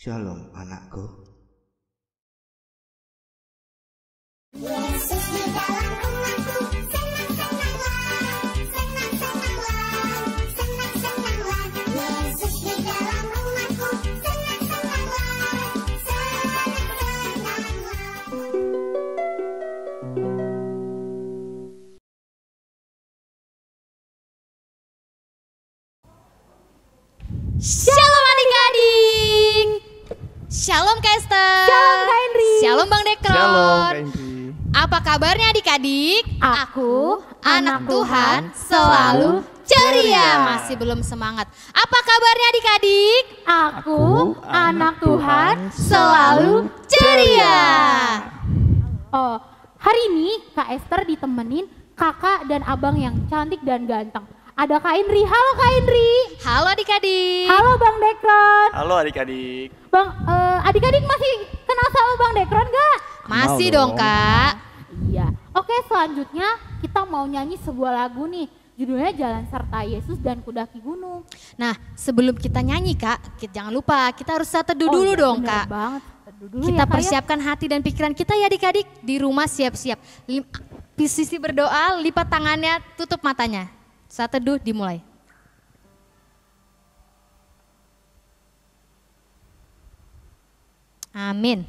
Shalom anakku. Yesus di dalam rumahku, senang-senanglah. Yesus di dalam rumahku, Shalom adik-adik. Shalom Kak Esther. Shalom Kak Indri. Shalom Bang Dekron. Shalom Kak Indri. Apa kabarnya adik-adik? Aku, anak Tuhan, selalu ceria. Masih belum semangat. Apa kabarnya adik-adik? Aku, anak Tuhan, Selalu ceria. Oh, hari ini Kak Esther ditemenin kakak dan abang yang cantik dan ganteng. Ada Kak Indri. Halo Kak Indri. Halo adik-adik. Halo Bang Dekron. Halo adik-adik. Bang, adik-adik masih kenal sama Bang Dekron gak? Masih Kenal dong dong. Kak. Iya. Oke, selanjutnya kita mau nyanyi sebuah lagu nih. Judulnya Jalan Serta Yesus dan Kudaki Gunung. Nah sebelum kita nyanyi Kak, jangan lupa kita harus teduh Oh, dulu iya, dong bener Kak. banget. Teduh dulu Kita ya, Kak, ya. persiapkan hati dan pikiran kita ya adik-adik. Di rumah siap-siap. Sisi berdoa, lipat tangannya, tutup matanya. Saat teduh dimulai. Amin.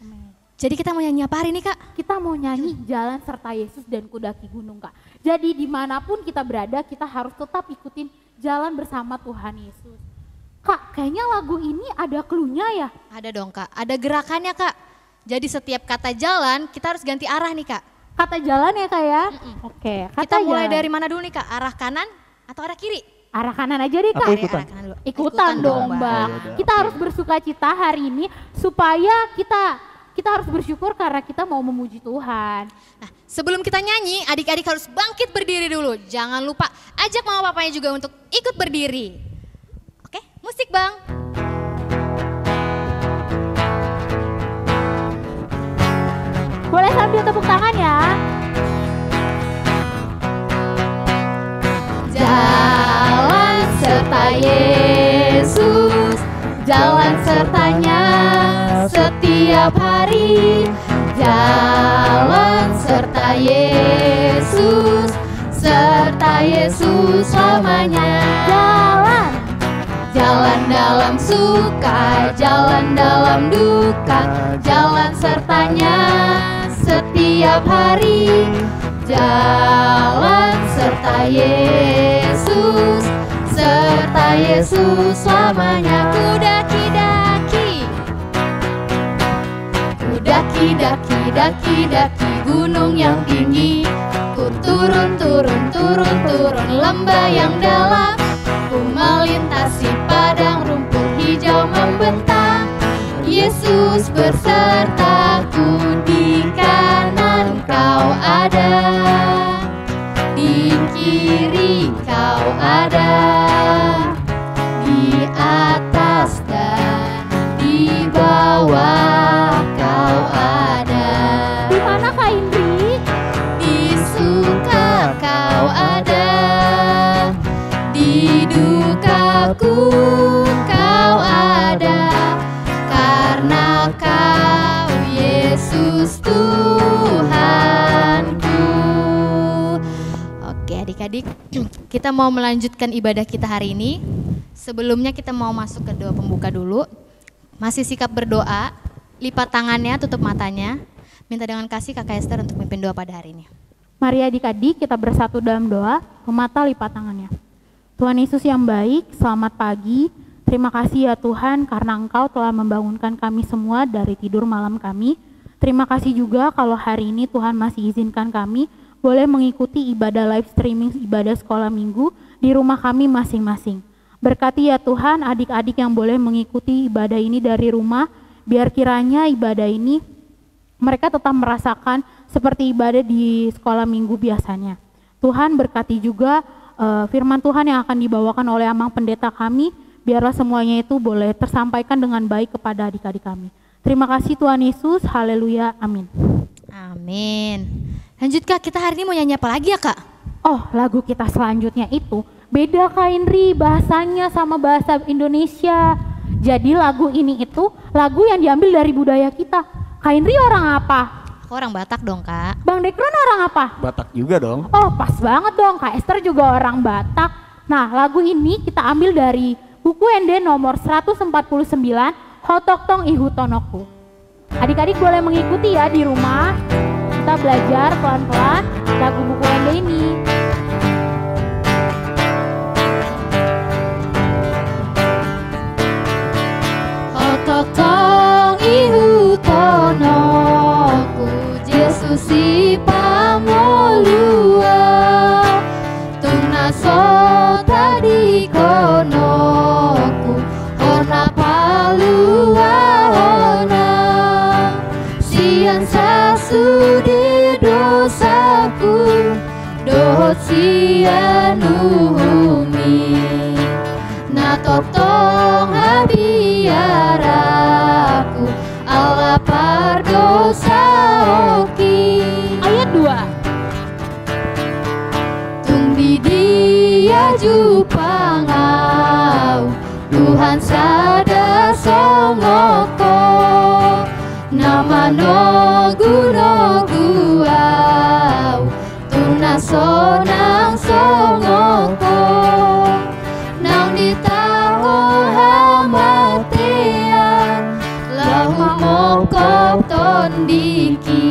Amin. Jadi kita mau nyanyi apa hari ini Kak? Kita mau nyanyi Jalan Serta Yesus dan Kudaki Gunung Kak. Jadi dimanapun kita berada kita harus tetap ikutin jalan bersama Tuhan Yesus. Kak, kayaknya lagu ini ada clue-nya ya? Ada dong Kak, ada gerakannya Kak. Jadi setiap kata jalan kita harus ganti arah nih Kak. Kata jalan ya Kak ya? Oke, kata Kita mulai jalan. dari mana dulu nih Kak? Arah kanan atau arah kiri? Arah kanan aja deh Kak. Aku Dari ikutan. arah kanan dulu. Ikutan dong Bang. Bang. Oh, yaudah, Kita oke. harus bersuka cita hari ini supaya kita harus bersyukur karena kita mau memuji Tuhan. Nah, sebelum kita nyanyi, adik-adik harus bangkit berdiri dulu. Jangan lupa ajak mama papanya juga untuk ikut berdiri. Oke, musik Bang. Boleh sambil tepuk tangan ya. Jalan serta Yesus, jalan sertanya setiap hari. Jalan serta Yesus selamanya. Jalan dalam suka, jalan dalam duka, jalan sertanya setiap hari. Jalan serta Yesus selamanya. Daki gunung yang tinggi. Ku turun lembah yang dalam. Ku melintasi padang rumput hijau membentang. Yesus bersertaku, di kanan kau ada, di kiri kau ada, di atas dan di bawah kau ada. Di mana Kak Indri? Di suka kau ada, di dukaku kau ada, karena kau Yesus Tuhanku. Oke adik-adik, kita mau melanjutkan ibadah kita hari ini. Sebelumnya kita mau masuk ke doa pembuka dulu. Masih sikap berdoa, lipat tangannya, tutup matanya. Minta dengan kasih Kakak Esther untuk memimpin doa pada hari ini. Mari adik-adik kita bersatu dalam doa, memata lipat tangannya. Tuhan Yesus yang baik, selamat pagi. Terima kasih ya Tuhan karena Engkau telah membangunkan kami semua dari tidur malam kami. Terima kasih juga kalau hari ini Tuhan masih izinkan kami boleh mengikuti ibadah live streaming ibadah sekolah minggu di rumah kami masing-masing. Berkati ya Tuhan adik-adik yang boleh mengikuti ibadah ini dari rumah, biar kiranya ibadah ini mereka tetap merasakan seperti ibadah di sekolah minggu biasanya. Tuhan berkati juga firman Tuhan yang akan dibawakan oleh Amang Pendeta kami, biarlah semuanya itu boleh tersampaikan dengan baik kepada adik-adik kami. Terima kasih Tuhan Yesus, haleluya, amin. Amin. Lanjut Kak, kita hari ini mau nyanyi apa lagi ya Kak? Oh, lagu kita selanjutnya itu beda Kak Indri, bahasanya sama bahasa Indonesia. Jadi lagu ini itu lagu yang diambil dari budaya kita. Kak Indri orang apa? Aku orang Batak dong, Kak. Bang Dekron orang apa? Batak juga dong. Oh pas banget dong, Kak Esther juga orang Batak. Nah lagu ini kita ambil dari buku ND nomor 149, Hotok Tong Ihu Tonoku. Adik-adik boleh mengikuti ya di rumah. Kita belajar pelan-pelan lagu buku ND ini. Hotok tong ihu tonoku Yesus si pamolua Tungnaso tadi konoku Ona palua ona Sian sasudi dosaku Dohot sian uhumi Natok tong habiaraku Allah pardosa oki. Ayat 2. Tung di dia jupangau Tuhan sada songoko Nama nogu noguau Tuna sonang songoko Nang ditango hamatean Lahu mokok tondiki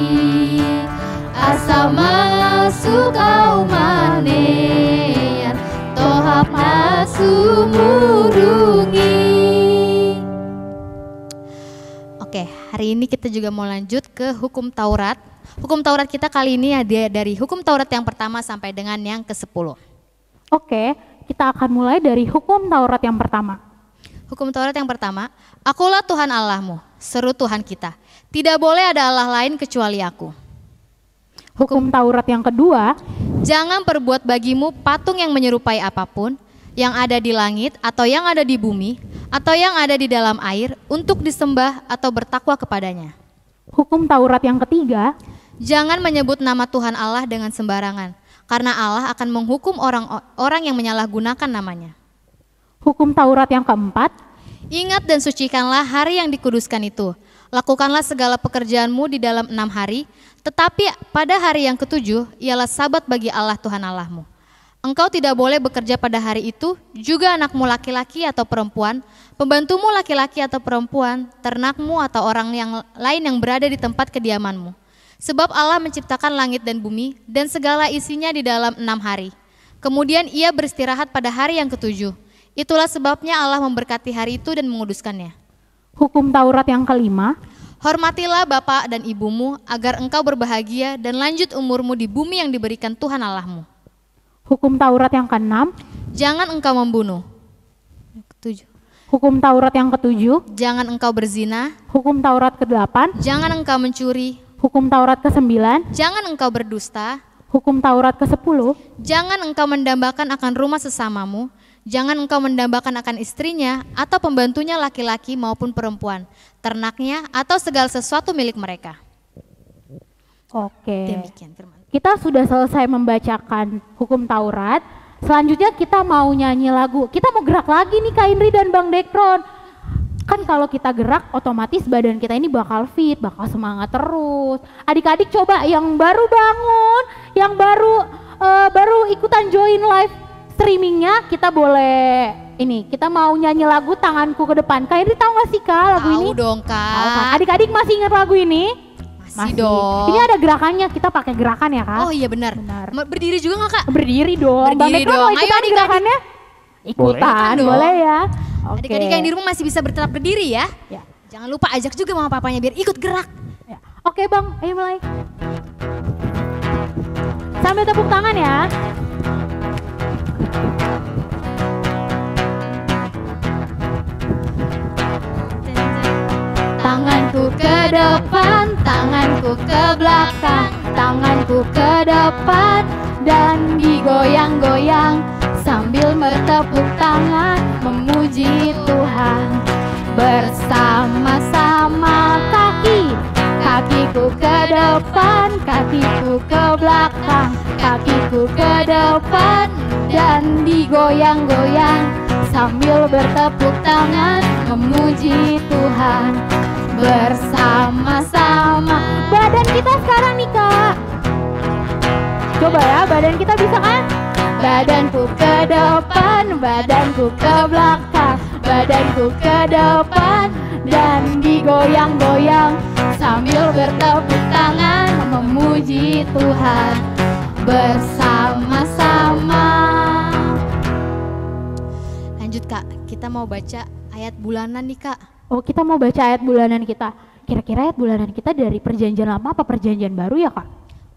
Asa masuk au manean Tohap nasu murungi. Oke, hari ini kita juga mau lanjut ke hukum Taurat. Hukum Taurat kita kali ini ada dari hukum Taurat yang pertama sampai dengan yang ke-10. Oke, kita akan mulai dari hukum Taurat yang pertama. Hukum Taurat yang pertama, Akulah Tuhan Allahmu, seru Tuhan kita. Tidak boleh ada Allah lain kecuali aku. Hukum Taurat yang kedua, Jangan perbuat bagimu patung yang menyerupai apapun, yang ada di langit atau yang ada di bumi, atau yang ada di dalam air, untuk disembah atau bertakwa kepadanya. hukum Taurat yang ketiga, Jangan menyebut nama Tuhan Allah dengan sembarangan, karena Allah akan menghukum orang yang menyalahgunakan namanya. hukum Taurat yang keempat, Ingat dan sucikanlah hari yang dikuduskan itu. Lakukanlah segala pekerjaanmu di dalam 6 hari, tetapi pada hari yang ke-7 ialah sabat bagi Allah Tuhan Allahmu. Engkau tidak boleh bekerja pada hari itu, juga anakmu laki-laki atau perempuan, pembantumu laki-laki atau perempuan, ternakmu atau orang yang lain yang berada di tempat kediamanmu. Sebab Allah menciptakan langit dan bumi dan segala isinya di dalam 6 hari. Kemudian ia beristirahat pada hari yang ke-7. Itulah sebabnya Allah memberkati hari itu dan menguduskannya. hukum Taurat yang kelima, Hormatilah bapak dan ibumu agar engkau berbahagia dan lanjut umurmu di bumi yang diberikan Tuhan Allahmu. hukum Taurat yang keenam, Jangan engkau membunuh. 7. hukum Taurat yang ketujuh, Jangan engkau berzina. hukum Taurat ke-8, Jangan engkau mencuri. hukum Taurat ke-9, Jangan engkau berdusta. hukum Taurat ke-10, Jangan engkau mendambakan akan rumah sesamamu. Jangan engkau mendambakan akan istrinya atau pembantunya laki-laki maupun perempuan, ternaknya atau segala sesuatu milik mereka. Oke. Demikian firman. Kita sudah selesai membacakan hukum Taurat. Selanjutnya kita mau nyanyi lagu. Kita mau gerak lagi nih Kak Indri dan Bang Dekron. Kan kalau kita gerak otomatis badan kita ini bakal fit, bakal semangat terus. Adik-adik coba yang baru bangun, yang baru ikutan join live streamingnya, kita boleh ini, kita mau nyanyi lagu Tanganku ke Depan. Kak Indri tahu gak sih Kak lagu ini? Tahu dong Tahu kan? Kak. Adik-adik masih ingat lagu ini? Masih dong. Ini ada gerakannya, kita pakai gerakan ya Kak? Oh iya benar. Benar. Berdiri juga nggak Kak? Berdiri dong. Bang Berdiri Dekron dong. mau Ayo ikutan adik-adik. gerakannya? Ikutan, dong. boleh ya. Oke. Adik-adik yang di rumah masih bisa tetap berdiri ya. Ya. Jangan lupa ajak juga mama papanya biar ikut gerak. Ya. Oke Bang, ayo mulai. Sambil tepuk tangan ya. Tanganku ke depan, tanganku ke belakang, tanganku ke depan dan digoyang-goyang sambil bertepuk tangan memuji Tuhan. Bersama-sama kaki kakiku ke depan, kakiku ke belakang, kakiku ke depan dan digoyang-goyang sambil bertepuk tangan memuji Tuhan bersama-sama. Badan kita sekarang nih Kak, coba ya, badan kita bisa kan? Badanku ke depan, badanku ke belakang, badanku ke depan dan digoyang-goyang sambil bertepuk tangan memuji Tuhan bersama-sama. Lanjut Kak, kita mau baca ayat bulanan nih Kak. Oh, kita mau baca ayat bulanan kita. Kira-kira ayat bulanan kita dari perjanjian lama apa perjanjian baru ya Kak?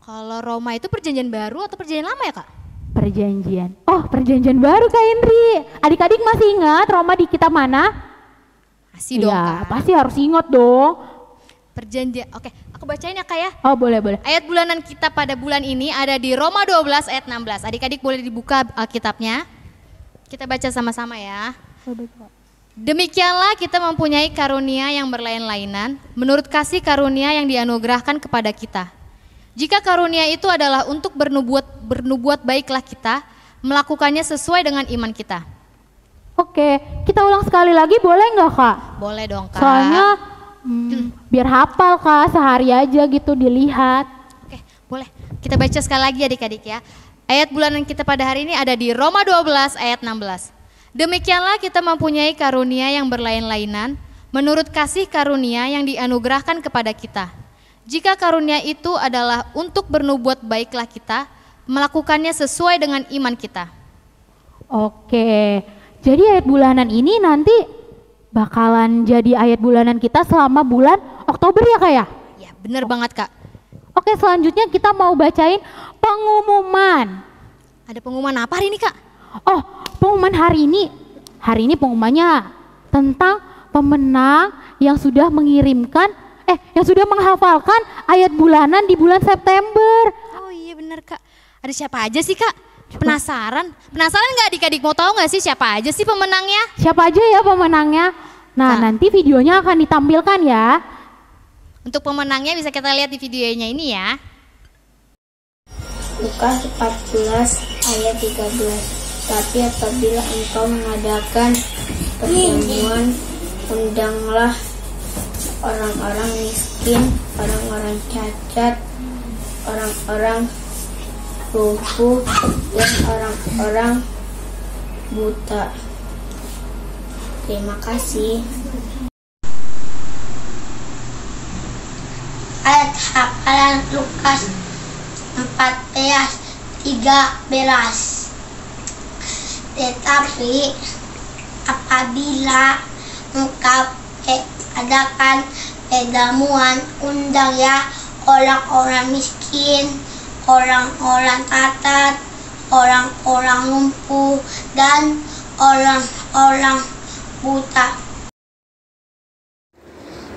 Kalau Roma itu perjanjian baru atau perjanjian lama ya Kak? Perjanjian. Oh, perjanjian baru Kak Henry. Adik-adik masih ingat Roma di kitab mana? Masih dong Iya, Kak. pasti harus ingat dong. Perjanjian. Oke, aku bacain ya Kak ya. Oh, boleh. Ayat bulanan kita pada bulan ini ada di Roma 12 ayat 16. Adik-adik boleh dibuka Alkitabnya. Kita baca sama-sama ya. Demikianlah kita mempunyai karunia yang berlain-lainan menurut kasih karunia yang dianugerahkan kepada kita. Jika karunia itu adalah untuk bernubuat baiklah kita melakukannya sesuai dengan iman kita. Oke, kita ulang sekali lagi boleh nggak Kak? Boleh dong Kak. Soalnya biar hafal Kak, sehari aja gitu dilihat. Oke, boleh. Kita baca sekali lagi adik-adik ya. Ayat bulanan kita pada hari ini ada di Roma 12 ayat 16. Demikianlah kita mempunyai karunia yang berlain-lainan menurut kasih karunia yang dianugerahkan kepada kita. Jika karunia itu adalah untuk bernubuat baiklah kita melakukannya sesuai dengan iman kita. Oke, jadi ayat bulanan ini nanti bakalan jadi ayat bulanan kita selama bulan Oktober ya Kak ya? Ya bener banget Kak. Oke, selanjutnya kita mau bacain pengumuman. Ada pengumuman apa hari ini Kak? Oh, pengumuman hari ini pengumumannya tentang pemenang yang sudah yang sudah menghafalkan ayat bulanan di bulan September. Oh iya bener Kak. Ada siapa aja sih Kak? Penasaran nggak adik-adik, mau tahu nggak sih siapa aja sih pemenangnya? Siapa aja ya pemenangnya? Nah, nanti videonya akan ditampilkan ya. Untuk pemenangnya bisa kita lihat di videonya ini ya. Lukas 14 ayat 13. Tapi apabila engkau mengadakan pertemuan, undanglah orang-orang miskin, orang-orang cacat, orang-orang lumpuh, dan orang-orang buta. Terima kasih. Ayat hafalan Lukas 14:13. Tetapi apabila engkau adakan perjamuan, undang ya orang-orang miskin, orang-orang cacat, orang-orang lumpuh, dan orang-orang buta.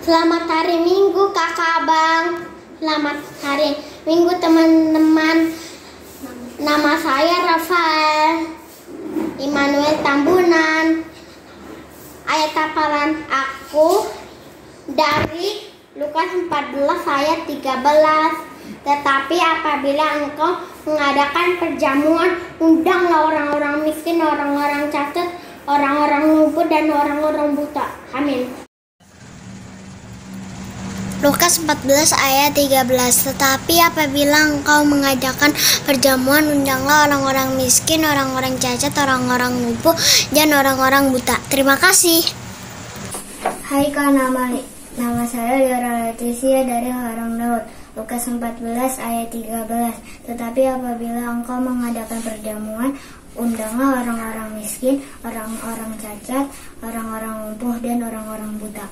Selamat hari Minggu kakak abang. Selamat hari Minggu teman-teman. Nama saya Rafael Immanuel Tambunan. Ayat hafalan aku dari Lukas 14 ayat 13. Tetapi apabila engkau mengadakan perjamuan, undanglah orang-orang miskin, orang-orang cacat, orang-orang lumpuh, dan orang-orang buta. Amin. Lukas 14 ayat 13. Tetapi apabila engkau mengadakan perjamuan, undanglah orang-orang miskin, orang-orang cacat, orang-orang lumpuh, dan orang-orang buta. Terima kasih. Hai Kak, nama saya Yora Leticia dari Harang Daud. Lukas 14 ayat 13. Tetapi apabila engkau mengadakan perjamuan, undanglah orang-orang miskin, orang-orang cacat, orang-orang lumpuh, dan orang-orang buta.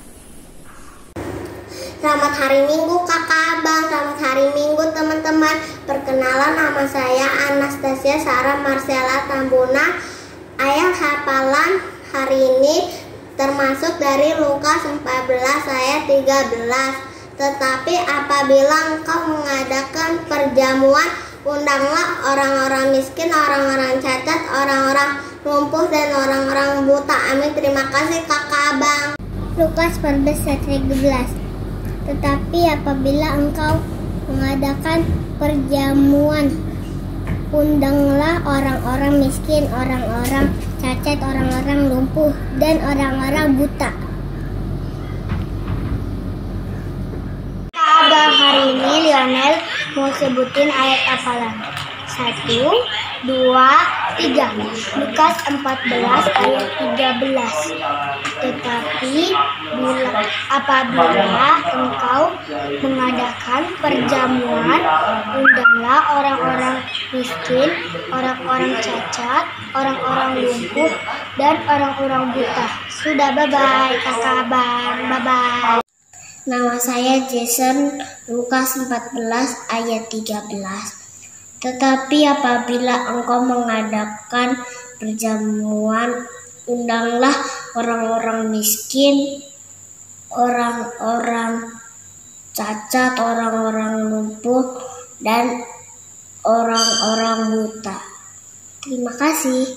Selamat hari Minggu kakak abang, selamat hari Minggu teman-teman. Perkenalan, nama saya Anastasia Sarah Marcella Tambunan. Ayat hafalan hari ini termasuk dari Lukas 14 ayat 13. Tetapi apabila engkau mengadakan perjamuan, undanglah orang-orang miskin, orang-orang cacat, orang-orang lumpuh, dan orang-orang buta. Amin. Terima kasih kakak abang. Lukas 14 ayat 13. Tetapi apabila engkau mengadakan perjamuan, undanglah orang-orang miskin, orang-orang cacat, orang-orang lumpuh, dan orang-orang buta. Kabar hari ini Lionel mau sebutin ayat hafalan. 1, 2, 3. Lukas 14 ayat 13. Tetapi apabila engkau mengadakan perjamuan, undanglah orang-orang miskin, orang-orang cacat, orang-orang lumpuh, dan orang-orang buta. Sudah, bye-bye kakak abang, bye-bye. Nama saya Jason, Lukas 14 ayat 13. Tetapi apabila engkau mengadakan perjamuan, undanglah orang-orang miskin, orang-orang cacat, orang-orang lumpuh, dan orang-orang buta. Terima kasih.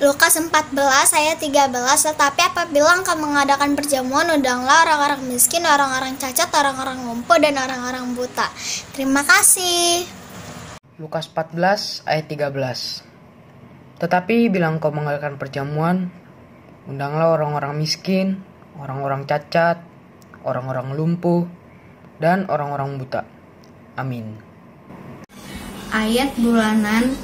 Lukas 14 ayat 13. Tetapi apabila engkau mengadakan perjamuan, undanglah orang-orang miskin, orang-orang cacat, orang-orang lumpuh, dan orang-orang buta. Terima kasih. Lukas 14 ayat 13. Tetapi bila engkau mengadakan perjamuan, undanglah orang-orang miskin, orang-orang cacat, orang-orang lumpuh, dan orang-orang buta. Amin. Ayat bulanan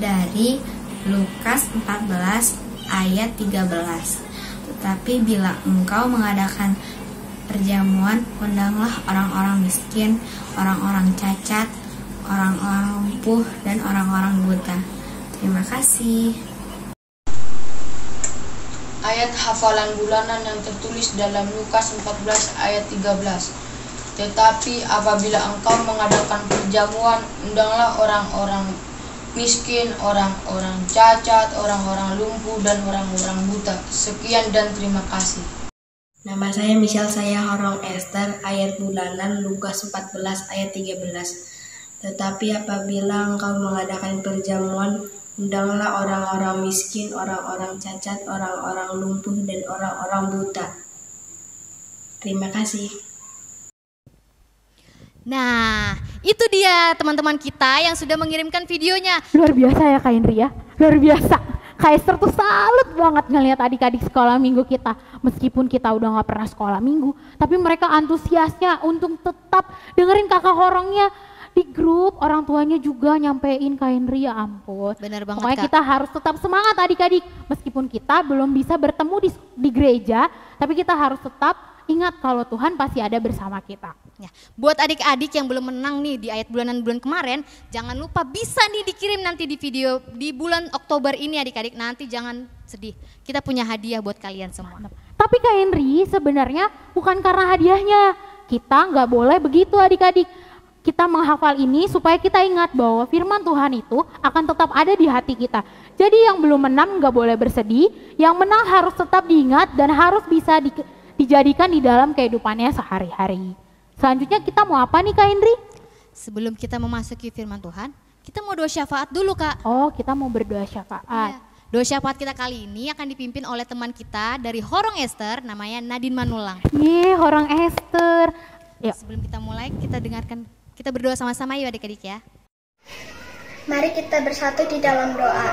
dari Lukas 14 ayat 13. Tetapi bila engkau mengadakan perjamuan, undanglah orang-orang miskin, orang-orang cacat, orang-orang lumpuh, dan orang-orang buta. Terima kasih. Ayat hafalan bulanan yang tertulis dalam Lukas 14 ayat 13. Tetapi apabila engkau mengadakan perjamuan, undanglah orang-orang miskin, orang-orang cacat, orang-orang lumpuh, dan orang-orang buta. Sekian dan terima kasih. Nama saya Michelle, saya Horong Esther, ayat bulanan Lukas 14 ayat 13. Tetapi apabila engkau mengadakan perjamuan, undanglah orang-orang miskin, orang-orang cacat, orang-orang lumpuh, dan orang-orang buta. Terima kasih. Nah, itu dia teman-teman kita yang sudah mengirimkan videonya. Luar biasa ya Kak Indri ya, luar biasa. Kak Esther tuh salut banget ngelihat adik-adik sekolah minggu kita. Meskipun kita udah gak pernah sekolah minggu, tapi mereka antusiasnya untuk tetap dengerin kakak horongnya. Di grup orang tuanya juga nyampein Kak Indri, ya ampun. Benar banget Pokoknya Kak. kita harus tetap semangat adik-adik. Meskipun kita belum bisa bertemu di gereja, tapi kita harus tetap ingat kalau Tuhan pasti ada bersama kita. Ya, buat adik-adik yang belum menang nih di ayat bulan kemarin, jangan lupa bisa nih dikirim nanti di video di bulan Oktober ini adik-adik. Nanti jangan sedih, kita punya hadiah buat kalian semua. Tapi Kak Henry sebenarnya bukan karena hadiahnya, kita nggak boleh begitu adik-adik. Kita menghafal ini supaya kita ingat bahwa firman Tuhan itu akan tetap ada di hati kita. Jadi yang belum menang nggak boleh bersedih, yang menang harus tetap diingat dan harus bisa dijadikan di dalam kehidupannya sehari-hari. Selanjutnya kita mau apa nih Kak Indri? Sebelum kita memasuki firman Tuhan, kita mau doa syafaat dulu Kak. Oh, kita mau berdoa syafaat. Ya. Doa syafaat kita kali ini akan dipimpin oleh teman kita dari Horong Esther, namanya Nadine Manulang. Horong Esther. Yuk. Sebelum kita mulai, kita berdoa sama-sama yuk adik-adik ya. Mari kita bersatu di dalam doa.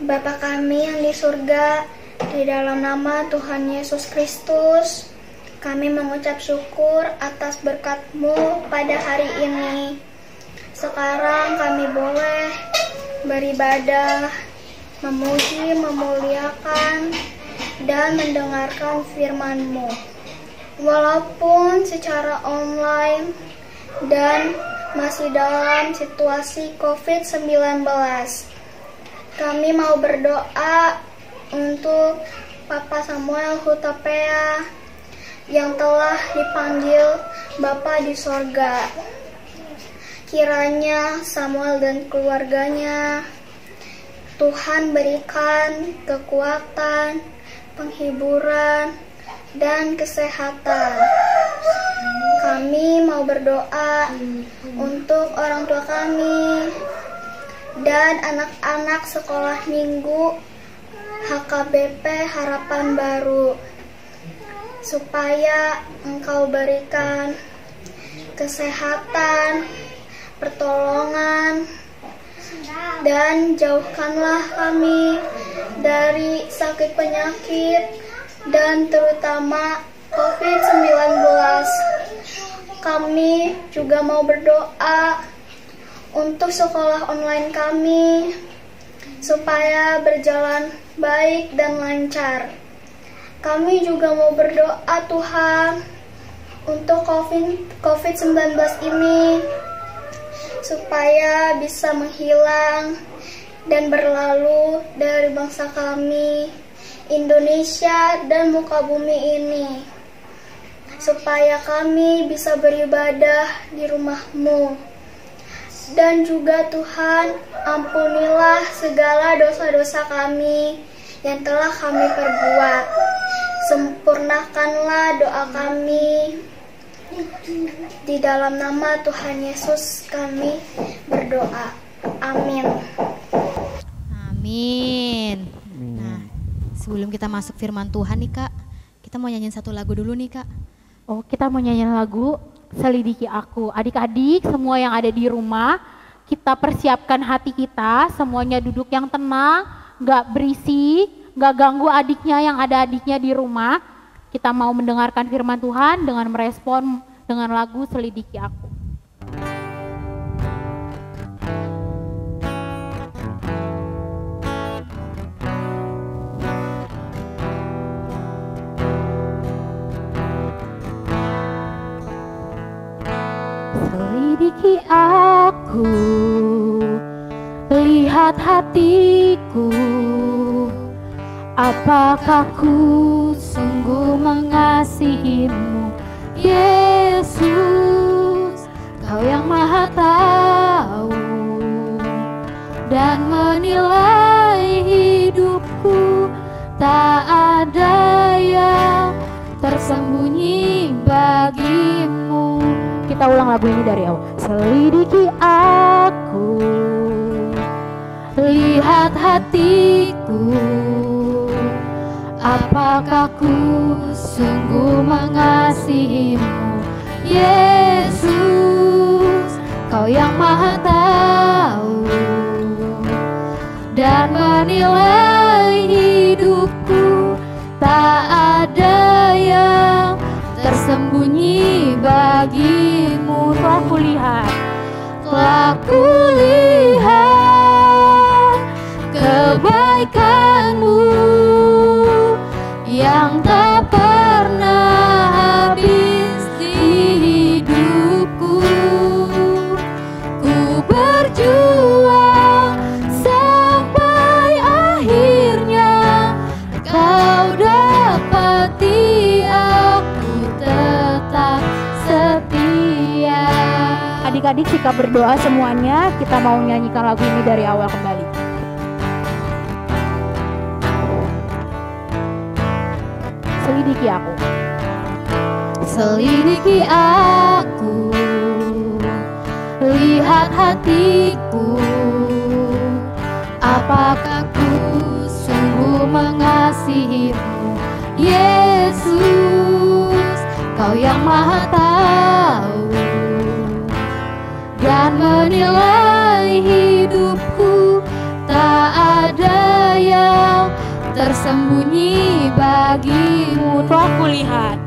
Bapa kami yang di surga, di dalam nama Tuhan Yesus Kristus, kami mengucap syukur atas berkat-Mu pada hari ini. Sekarang kami boleh beribadah, memuji, memuliakan, dan mendengarkan firman-Mu. Walaupun secara online dan masih dalam situasi COVID-19, kami mau berdoa untuk Papa Samuel Hutapea yang telah dipanggil Bapa di sorga. Kiranya Samuel dan keluarganya Tuhan berikan kekuatan, penghiburan, dan kesehatan. Kami mau berdoa untuk orang tua kami dan anak-anak sekolah minggu HKBP Harapan Baru. supaya Engkau berikan kesehatan, pertolongan, dan jauhkanlah kami dari sakit penyakit dan terutama COVID-19. Kami juga mau berdoa untuk sekolah online kami supaya berjalan baik dan lancar. Kami juga mau berdoa Tuhan untuk COVID-19 ini supaya bisa menghilang dan berlalu dari bangsa kami, Indonesia dan muka bumi ini, supaya kami bisa beribadah di rumah-Mu. Dan juga Tuhan, ampunilah segala dosa-dosa kami yang telah kami perbuat. Sempurnakanlah doa kami. Di dalam nama Tuhan Yesus kami berdoa. Amin. Amin. Nah, sebelum kita masuk firman Tuhan nih Kak, kita mau nyanyiin satu lagu dulu nih Kak. Oh, kita mau nyanyiin lagu Selidiki Aku. Adik-adik semua yang ada di rumah, kita persiapkan hati kita, semuanya duduk yang tenang, gak berisik, gak ganggu adiknya yang ada adiknya di rumah. Kita mau mendengarkan firman Tuhan dengan merespon dengan lagu Selidiki Aku. Selidiki aku, lihat hatiku, apakah ku sungguh mengasihimu, Yesus, Kau yang Maha Tahu dan menilai hidupku, tak ada yang tersembunyi bagimu. Kita ulang lagu ini dari awal. Selidiki aku, lihat hatiku, apakah ku sungguh mengasihimu, Yesus, Kau yang Maha Tahu dan menilai hidupku, tak ada yang tersembunyi bagimu. Telah kulihat kebaikan-Mu yang tak pernah habis di hidupku. Ku berjuang sampai akhirnya Kau dapati aku tetap setia. Adik-adik sikap berdoa semuanya, kita mau nyanyikan lagu ini dari awal kembali. Selidiki aku. Selidiki aku, lihat hatiku, apakah ku sungguh mengasihimu, Yesus, Kau yang Maha Tahu dan menilai hidupku, tak ada yang tersembunyi bagimu. Telah kulihat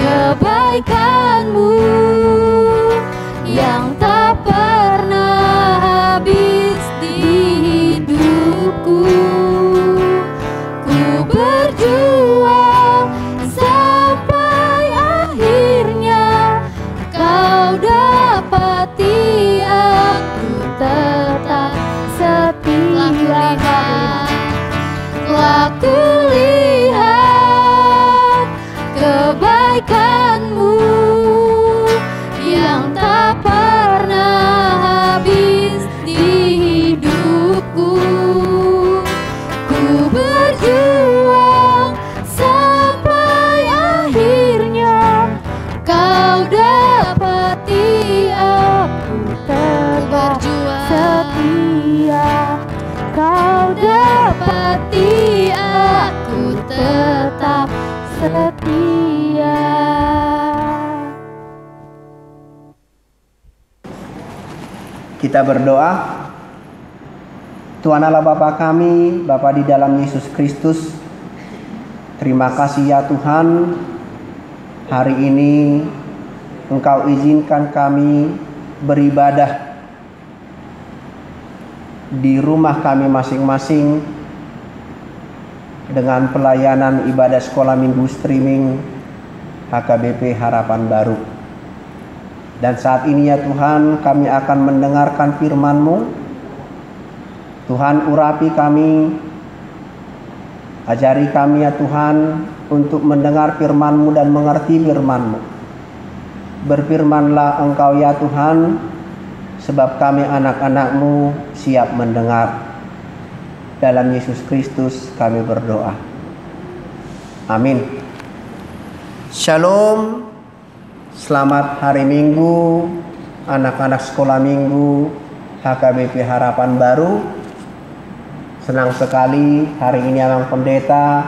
kebaikan-Mu yang tak pernah habis di hidupku. Ku berjuang sampai akhirnya Kau dapati aku tetap setia. Telah kulihat kebaikan-Mu kau dapati aku tetap setia. Kita berdoa. Tuhan Allah Bapa kami, Bapa di dalam Yesus Kristus, terima kasih ya Tuhan, hari ini Engkau izinkan kami beribadah di rumah kami masing-masing dengan pelayanan ibadah sekolah minggu streaming HKBP Harapan Baru. Dan saat ini ya Tuhan, kami akan mendengarkan firman-Mu. Tuhan, urapi kami, ajari kami ya Tuhan untuk mendengar firman-Mu dan mengerti firman-Mu. Berfirmanlah Engkau ya Tuhan, sebab kami anak-anak-Mu siap mendengar. Dalam Yesus Kristus kami berdoa. Amin. Shalom. Selamat hari Minggu, anak-anak sekolah minggu HKBP Harapan Baru. Senang sekali hari ini Abang Pendeta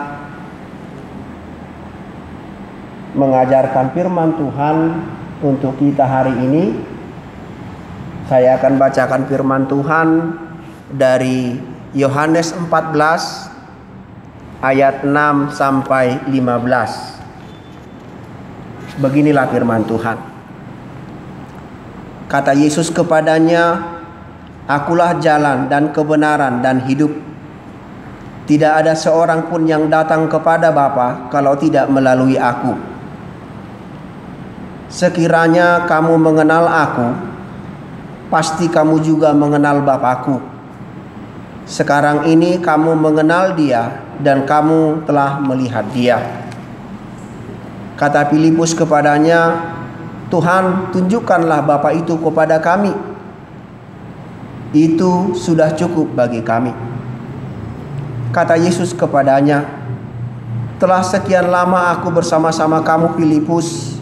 mengajarkan firman Tuhan untuk kita hari ini. Saya akan bacakan firman Tuhan dari Yohanes 14 ayat 6 sampai 15. Beginilah firman Tuhan. Kata Yesus kepadanya, "Akulah jalan dan kebenaran dan hidup. Tidak ada seorang pun yang datang kepada Bapa kalau tidak melalui aku. Sekiranya kamu mengenal aku, pasti kamu juga mengenal Bapa-Ku. Sekarang ini kamu mengenal Dia dan kamu telah melihat Dia." Kata Filipus kepadanya, "Tuhan, tunjukkanlah Bapa itu kepada kami. Itu sudah cukup bagi kami." Kata Yesus kepadanya, "Telah sekian lama aku bersama-sama kamu Filipus,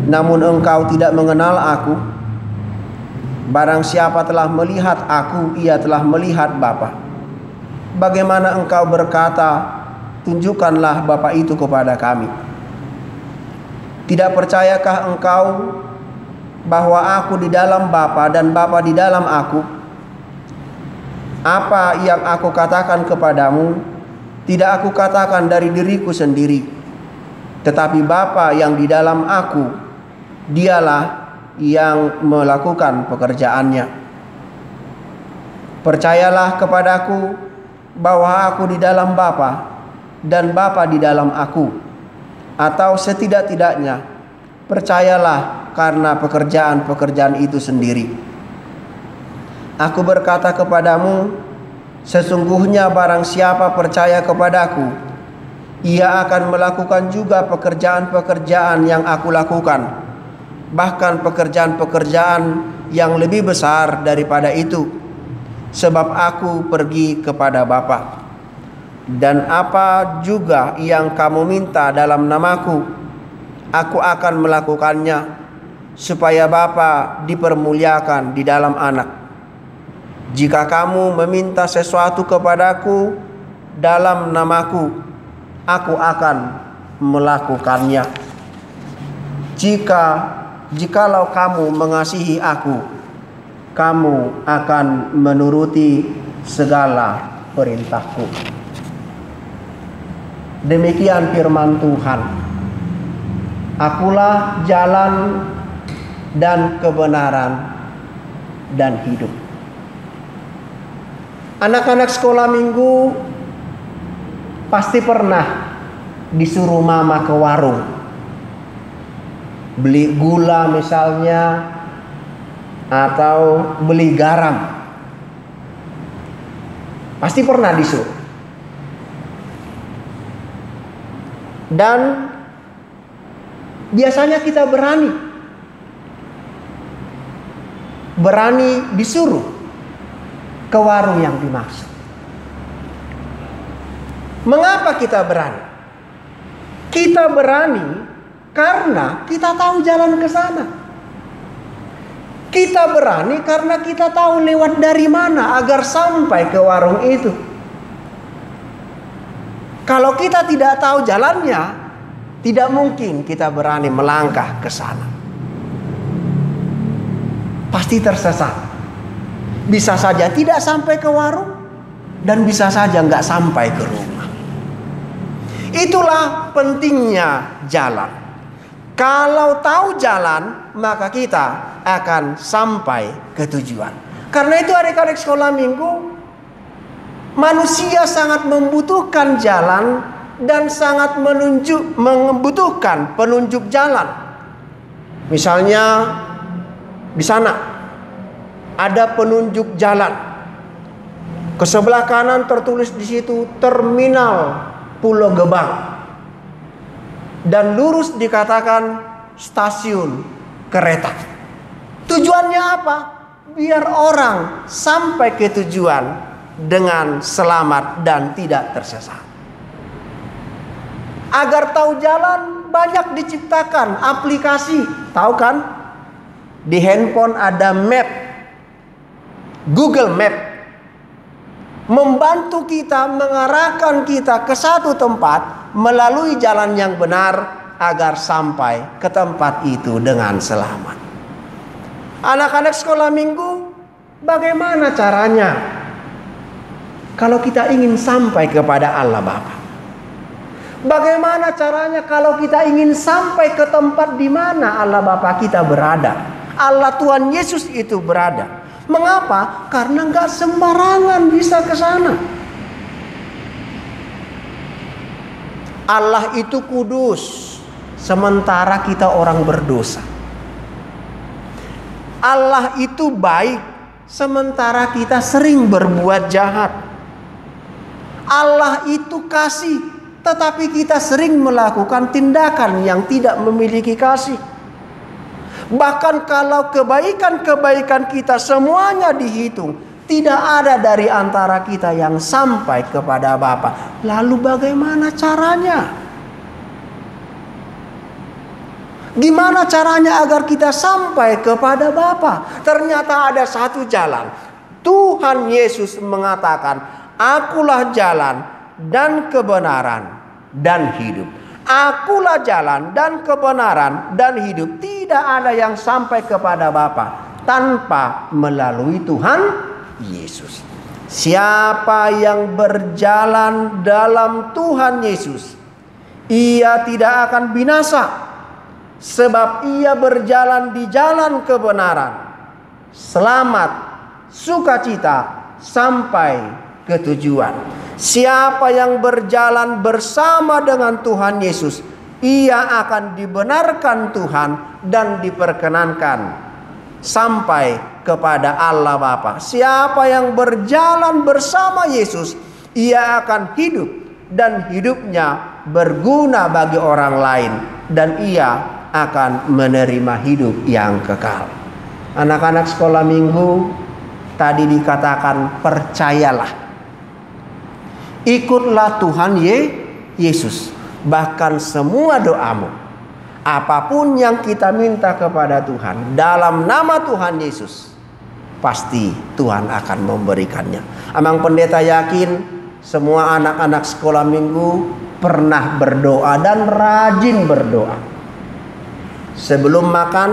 namun engkau tidak mengenal aku. Barang siapa telah melihat aku, ia telah melihat Bapa. Bagaimana engkau berkata, tunjukkanlah Bapa itu kepada kami? Tidak percayakah engkau bahwa aku di dalam Bapa dan Bapa di dalam aku? Apa yang aku katakan kepadamu, tidak aku katakan dari diriku sendiri, tetapi Bapa yang di dalam aku, Dialah yang melakukan pekerjaannya. Percayalah kepadaku bahwa aku di dalam Bapa dan Bapa di dalam aku, atau setidak-tidaknya percayalah karena pekerjaan-pekerjaan itu sendiri. Aku berkata kepadamu, sesungguhnya barang siapa percaya kepadaku, ia akan melakukan juga pekerjaan-pekerjaan yang aku lakukan, bahkan pekerjaan-pekerjaan yang lebih besar daripada itu, sebab aku pergi kepada Bapa. Dan apa juga yang kamu minta dalam namaku, aku akan melakukannya, supaya Bapa dipermuliakan di dalam Anak. Jika kamu meminta sesuatu kepadaku dalam namaku, aku akan melakukannya. Jikalau kamu mengasihi aku, kamu akan menuruti segala perintahku." Demikian firman Tuhan. Akulah jalan dan kebenaran dan hidup. Anak-anak sekolah minggu pasti pernah disuruh mama ke warung, beli gula misalnya, atau beli garam. Pasti pernah disuruh. Dan biasanya kita berani disuruh ke warung yang dimaksud. Mengapa kita berani? Kita berani karena kita tahu jalan ke sana. Kita berani karena kita tahu lewat dari mana agar sampai ke warung itu. Kalau kita tidak tahu jalannya, tidak mungkin kita berani melangkah ke sana. Pasti tersesat. Bisa saja tidak sampai ke warung, dan bisa saja nggak sampai ke rumah. Itulah pentingnya jalan. Kalau tahu jalan, maka kita akan sampai ke tujuan. Karena itu adik-adik sekolah minggu, manusia sangat membutuhkan jalan dan sangat membutuhkan penunjuk jalan. Misalnya di sana ada penunjuk jalan. Ke sebelah kanan tertulis di situ Terminal Pulau Gebang. Dan lurus dikatakan stasiun kereta. Tujuannya apa? Biar orang sampai ke tujuan dengan selamat dan tidak tersesat. Agar tahu jalan, banyak diciptakan aplikasi. Tahu kan? Di handphone ada map, Google Map, membantu kita, mengarahkan kita ke satu tempat melalui jalan yang benar agar sampai ke tempat itu dengan selamat. Anak-anak sekolah minggu, bagaimana caranya kalau kita ingin sampai kepada Allah Bapa? Bagaimana caranya kalau kita ingin sampai ke tempat di mana Allah Bapa kita berada? Allah Tuhan Yesus itu berada. Mengapa? Karena nggak sembarangan bisa ke sana. Allah itu kudus, sementara kita orang berdosa. Allah itu baik, sementara kita sering berbuat jahat. Allah itu kasih, tetapi kita sering melakukan tindakan yang tidak memiliki kasih. Bahkan kalau kebaikan-kebaikan kita semuanya dihitung, tidak ada dari antara kita yang sampai kepada Bapa. Lalu bagaimana caranya? Gimana caranya agar kita sampai kepada Bapa? Ternyata ada satu jalan. Tuhan Yesus mengatakan, "Akulah jalan dan kebenaran dan hidup." Akulah jalan dan kebenaran dan hidup. Tidak ada yang sampai kepada Bapa tanpa melalui Tuhan Yesus. Siapa yang berjalan dalam Tuhan Yesus, ia tidak akan binasa, sebab ia berjalan di jalan kebenaran, selamat, sukacita, sampai ke tujuan. Siapa yang berjalan bersama dengan Tuhan Yesus, ia akan dibenarkan Tuhan dan diperkenankan sampai kepada Allah Bapa. Siapa yang berjalan bersama Yesus, ia akan hidup dan hidupnya berguna bagi orang lain, dan ia akan menerima hidup yang kekal. Anak-anak sekolah minggu, tadi dikatakan percayalah. Ikutlah Tuhan Yesus. Bahkan semua doamu, apapun yang kita minta kepada Tuhan dalam nama Tuhan Yesus, pasti Tuhan akan memberikannya. Amang Pendeta yakin semua anak-anak sekolah minggu pernah berdoa dan rajin berdoa. Sebelum makan,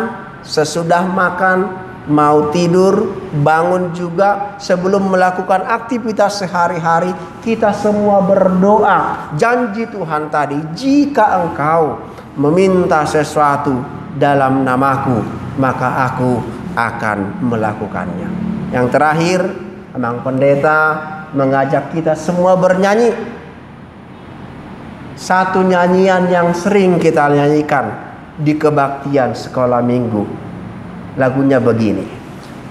sesudah makan, mau tidur, bangun juga, sebelum melakukan aktivitas sehari-hari, kita semua berdoa. Janji Tuhan tadi, jika engkau meminta sesuatu dalam namaku, maka aku akan melakukannya. Yang terakhir, Amang Pendeta mengajak kita semua bernyanyi. Satu nyanyian yang sering kita nyanyikan di kebaktian sekolah minggu. Lagunya begini.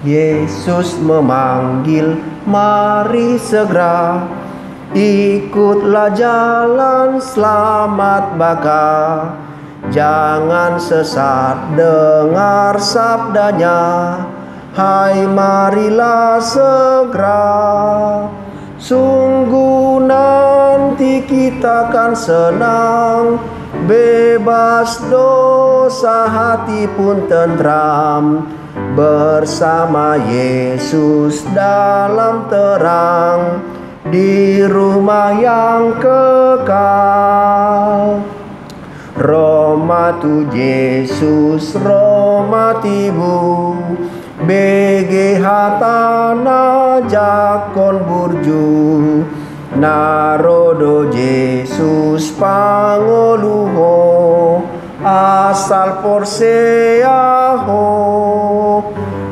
Yesus memanggil, mari segera, ikutlah jalan selamat baka. Jangan sesat, dengar sabdanya, hai marilah segera. Sungguh nanti kita akan senang, bebas dosa hati pun tentram. bersama Yesus dalam terang di rumah yang kekal. Roma tu Yesus, Roma tibu, BGH tanah jakon burju, narodo Yesus pangoluho, asal porseaho,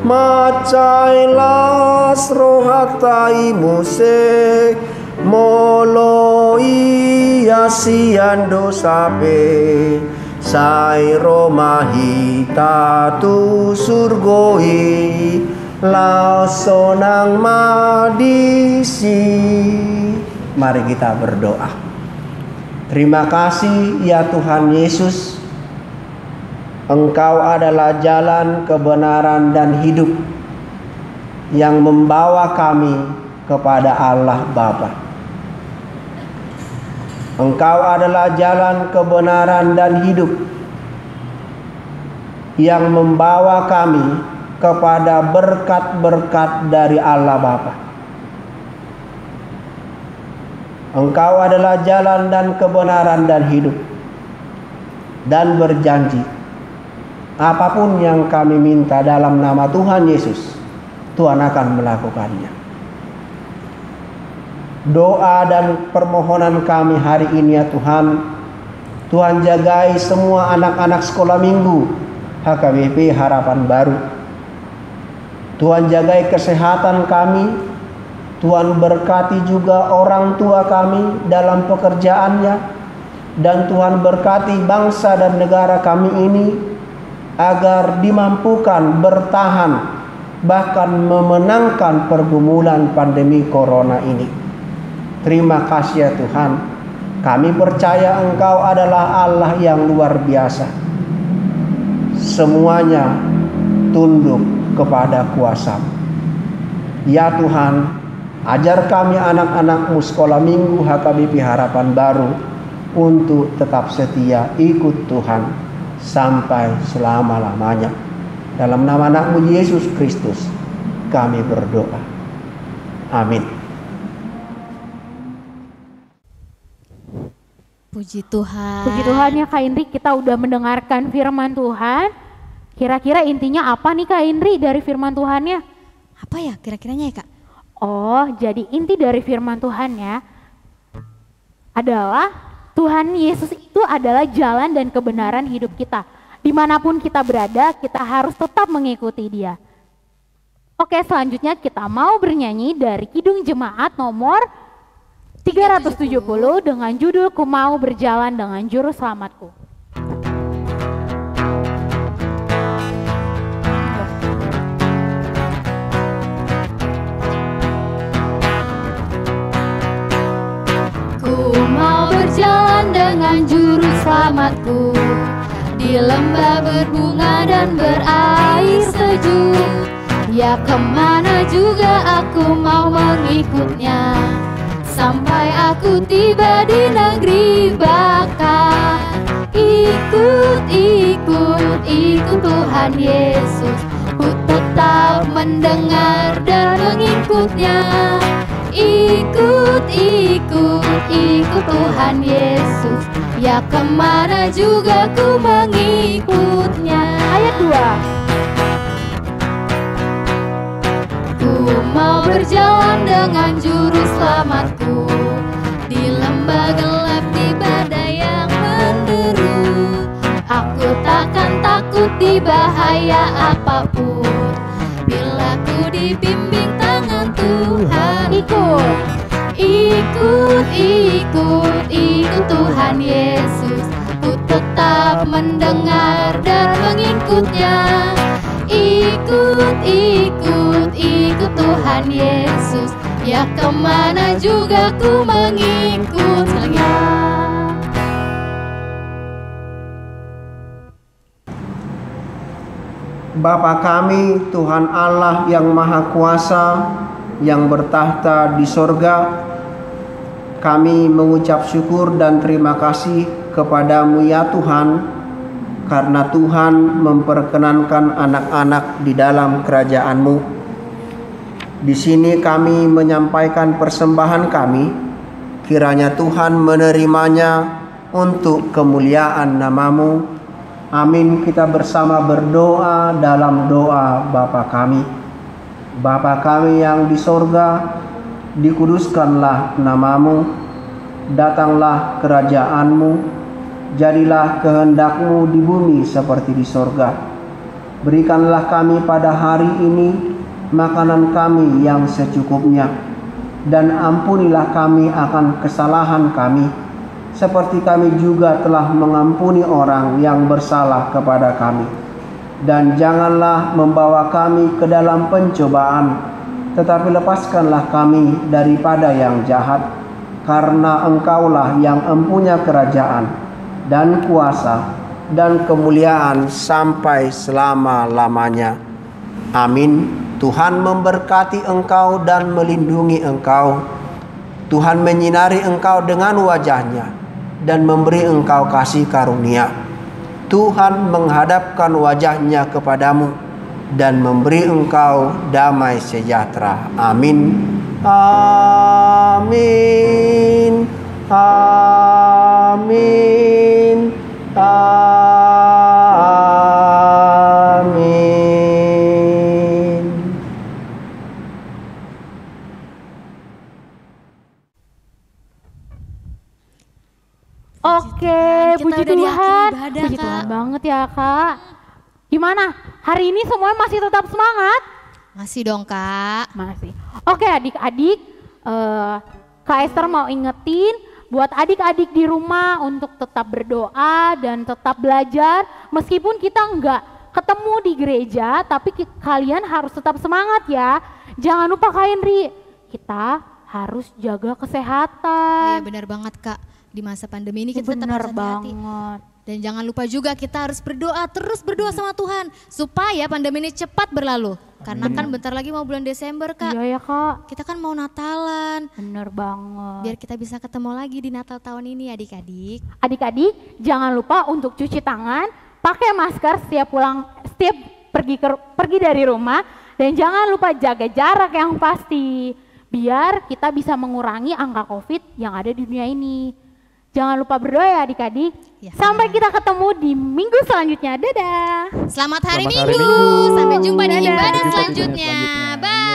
macailas rohatai muse, moloi asiando sape, sai Roma hita tu surgoi, lasonang madisi. Mari kita berdoa. Terima kasih ya Tuhan Yesus, Engkau adalah jalan, kebenaran, dan hidup yang membawa kami kepada Allah Bapa. Engkau adalah jalan, kebenaran, dan hidup yang membawa kami kepada berkat-berkat dari Allah Bapa. Engkau adalah jalan dan kebenaran dan hidup, dan berjanji apapun yang kami minta dalam nama Tuhan Yesus, Tuhan akan melakukannya. Doa dan permohonan kami hari ini ya Tuhan, Tuhan jagai semua anak-anak sekolah minggu HKBP Harapan Baru. Tuhan jagai kesehatan kami, Tuhan berkati juga orang tua kami dalam pekerjaannya, dan Tuhan berkati bangsa dan negara kami ini agar dimampukan bertahan bahkan memenangkan pergumulan pandemi corona ini. Terima kasih ya Tuhan, kami percaya Engkau adalah Allah yang luar biasa. Semuanya tunduk kepada kuasa-Mu. Ya Tuhan, ajar kami anak-anak-Mu sekolah minggu HKBP Harapan Baru untuk tetap setia ikut Tuhan sampai selama-lamanya. Dalam nama anak-Mu Yesus Kristus kami berdoa. Amin. Puji Tuhan. Puji Tuhan ya Kak Indri, kita udah mendengarkan firman Tuhan. Kira-kira intinya apa nih Kak Indri dari firman Tuhannya? Apa ya kira-kiranya ya Kak? Oh, jadi inti dari firman Tuhan ya adalah Tuhan Yesus itu adalah jalan dan kebenaran hidup kita. Dimanapun kita berada, kita harus tetap mengikuti Dia. Oke, selanjutnya kita mau bernyanyi dari Kidung Jemaat nomor 370 dengan judul Ku Mau Berjalan Dengan Juru Selamatku. Ku mau berjalan dengan juru selamatku di lembah berbunga dan berair sejuk. Ya kemana juga aku mau mengikutnya, sampai aku tiba di negeri bakar. Ikut, ikut, ikut Tuhan Yesus, ku tetap mendengar dan mengikutnya. Ikut, ikut, ikut Tuhan Yesus, ya kemana juga ku mengikutnya. Ayat 2. Ku mau berjalan dengan juru selamatku di lembah gelap, di badai yang menderu. Aku takkan takut di bahaya apapun, bila ku dibimbing tangan Tuhan. Ikut, ikut, ikut, ikut Tuhan Yesus, ku tetap mendengar dan mengikutnya. Ikut, ikut, ikut Tuhan Yesus, ya kemana juga ku mengikutnya. Bapa kami, Tuhan Allah yang Maha Kuasa, yang bertahta di sorga, kami mengucap syukur dan terima kasih kepadamu ya Tuhan, karena Tuhan memperkenankan anak-anak di dalam kerajaan-Mu. Di sini kami menyampaikan persembahan kami, kiranya Tuhan menerimanya untuk kemuliaan nama-Mu. Amin. Kita bersama berdoa dalam doa Bapa kami. Bapa kami yang di sorga, dikuduskanlah nama-Mu, datanglah kerajaan-Mu, jadilah kehendak-Mu di bumi seperti di sorga. Berikanlah kami pada hari ini makanan kami yang secukupnya, dan ampunilah kami akan kesalahan kami, seperti kami juga telah mengampuni orang yang bersalah kepada kami. Dan janganlah membawa kami ke dalam pencobaan, tetapi lepaskanlah kami daripada yang jahat, karena Engkaulah yang empunya kerajaan dan kuasa dan kemuliaan sampai selama-lamanya. Amin. Tuhan memberkati engkau dan melindungi engkau. Tuhan menyinari engkau dengan wajah-Nya dan memberi engkau kasih karunia. Tuhan menghadapkan wajah-Nya kepadamu dan memberi engkau damai sejahtera. Amin. Amin. Amin. Amin. Oke, puji Tuhan. Puji Tuhan banget ya Kak. Gimana? Hari ini semuanya masih tetap semangat? Masih dong Kak. Masih. Oke adik-adik, Kak Esther mau ingetin buat adik-adik di rumah untuk tetap berdoa dan tetap belajar. Meskipun kita enggak ketemu di gereja, tapi kalian harus tetap semangat ya. Jangan lupa Kak Henry, kita harus jaga kesehatan. Oh iya benar banget Kak. Di masa pandemi ini kita tetap Bener harus hati-hati. banget. Dan jangan lupa juga kita harus berdoa, terus berdoa sama Tuhan. Supaya pandemi ini cepat berlalu. Karena kan bentar lagi mau bulan Desember Kak. Iya ya Kak. Kita kan mau Natalan. Bener banget. Biar kita bisa ketemu lagi di Natal tahun ini adik-adik. Adik-adik jangan lupa untuk cuci tangan, pakai masker setiap pergi dari rumah. Dan jangan lupa jaga jarak yang pasti. Biar kita bisa mengurangi angka COVID yang ada di dunia ini. Jangan lupa berdoa ya adik-adik. Ya. Sampai kita ketemu di minggu selanjutnya. Dadah. Selamat hari Selamat hari Minggu. Minggu. Sampai jumpa di Dadah. ibadah Sampai jumpa di selanjutnya. selanjutnya. Bye.